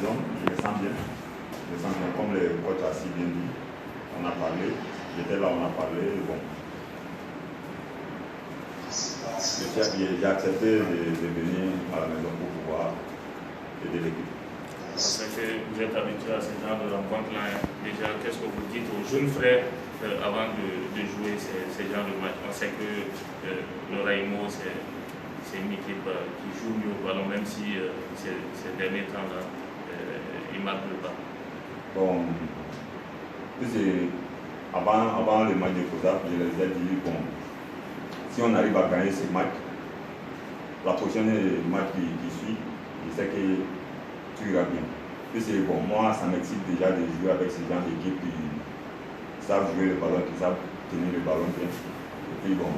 maison, je me sens bien. Je me sens bien, comme le coach a si bien dit. On a parlé, j'étais là, on a parlé, bon. J'ai accepté de venir à la maison pour pouvoir aider l'équipe. C'est que vous êtes habitué à ce genre de rencontres-là. Déjà, qu'est-ce que vous dites aux jeunes frères avant de jouer ces genres de matchs? On sait que le Raimo, c'est une équipe qui joue mieux au ballon, même si ces derniers temps-là, ils ne marquent pas. Bon, avant le match de COSAF, je les ai dit, bon, si on arrive à gagner ce match, la prochaine match qui suit, je sais que tout ira bien. Bon, moi, ça m'excite déjà de jouer avec ces gens d'équipe qui savent jouer le ballon, qui savent tenir le ballon bien. Et puis bon,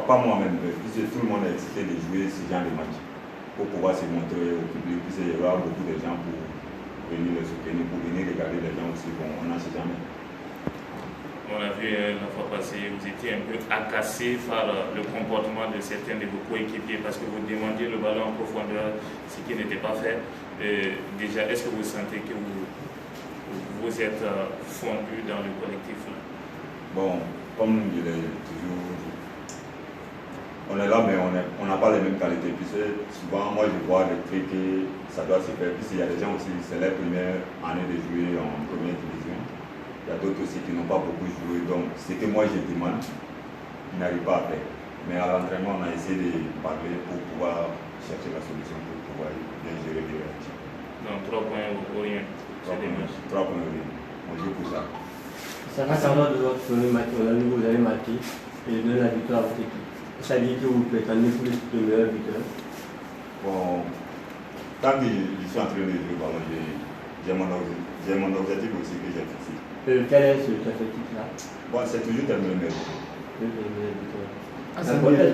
pas moi-même, puisque tout le monde est excité de jouer ce genre de match pour pouvoir se montrer au public. Puis il y aura beaucoup de gens pour venir le soutenir, pour venir regarder les gens aussi. Bon, on n'en sait jamais. On a vu la fois passée, vous étiez un peu agacé par le comportement de certains de vos coéquipiers parce que vous demandiez le ballon en profondeur, ce qui n'était pas fait. Déjà, est-ce que vous sentez que vous êtes fondu dans le collectif là? Bon, comme je l'ai toujours dit, on est là, mais on n'a pas les mêmes qualités. Puis souvent, moi, je vois des trucs que ça doit se faire. Puis il y a des gens aussi, c'est leur première année de jouer en première division. Il y a d'autres aussi qui n'ont pas beaucoup joué. Donc, ce que moi je demande, ils n'arrivent pas à faire. Mais à l'entraînement, on a essayé de parler pour pouvoir chercher la solution pour pouvoir bien gérer les réactions. Donc, 3 points ou rien. 3 points ou rien. On joue pour ça. Ça va savoir de votre premier match, vous avez marqué et donné la victoire à votre équipe. Ça dit que vous prétendez pour le meilleur buteur. Bon, tant que je suis en train de jouer, j'ai mon objectif aussi que j'ai fixé. Quel est cet objectif-là? Bon, c'est toujours terminer le meilleur.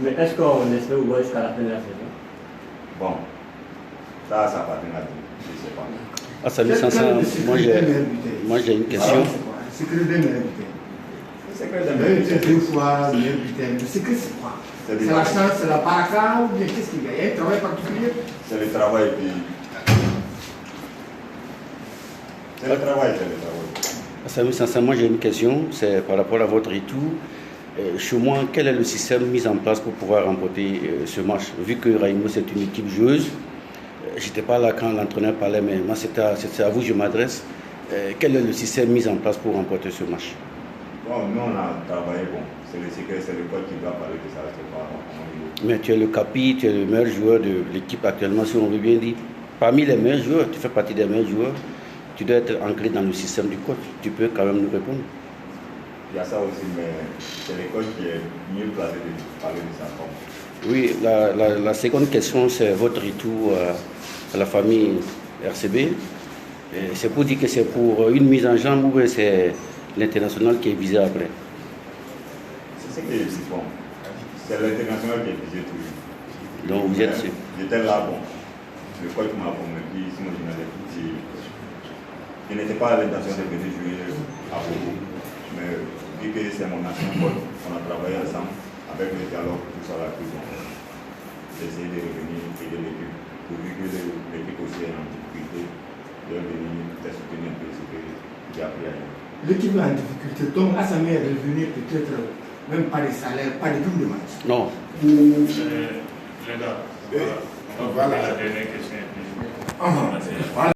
Mais est-ce qu'on espère vous voir jusqu'à la fin de la saison? Bon, ça appartient à vous, je ne sais pas. Ah, Samy Sansan, moi j'ai une question. C'est que le meilleur buteur. C'est que le meilleur buteur. Deux fois meilleur buteur. C'est que c'est quoi? C'est la chance, c'est la baraka ou bien qu'est-ce qu'il y a? Il y a un travail particulier? C'est le travail et puis. C'est le travail. Samy Sansan, moi j'ai une question, c'est par rapport à votre retour. Chez moi, quel est le système mis en place pour pouvoir remporter ce match? Vu que Raimo c'est une équipe joueuse, j'étais pas là quand l'entraîneur parlait, mais moi c'est à vous que je m'adresse. Quel est le système mis en place pour remporter ce match? Bon, nous on a travaillé, bon, c'est le coach qui doit parler de ça, c'est pas moi. Mais tu es le capi, tu es le meilleur joueur de l'équipe actuellement, si on veut bien dire. Parmi les meilleurs joueurs, tu fais partie des meilleurs joueurs. Tu dois être ancré dans le système du coach. Tu peux quand même nous répondre. Il y a ça aussi, mais c'est le coach qui est mieux placé de parler de ça. Oui, la seconde question, c'est votre retour à la famille RCB. C'est pour dire que c'est pour une mise en jambe ou c'est l'international qui est visé après? C'est ce que je dis, bon. C'est l'international qui est visé toujours. Donc vous êtes sûr? J'étais là, bon. Le coach m'a convaincu, sinon je n'allais plus. Je n'étais pas à l'intention de venir jouer à Bobo, mais vu que c'est mon ancien coach, on a travaillé ensemble avec le dialogue, tout ça là, j'ai essayé de revenir aider l'équipe, pourvu que l'équipe aussi est en difficulté, de venir te soutenir un peu ce que j'ai appris à faire. L'équipe est en difficulté, donc Assami est revenu peut-être même pas de salaire, pas de tout de match. Non. Les gars, on va Voilà. la dernière question. Voilà.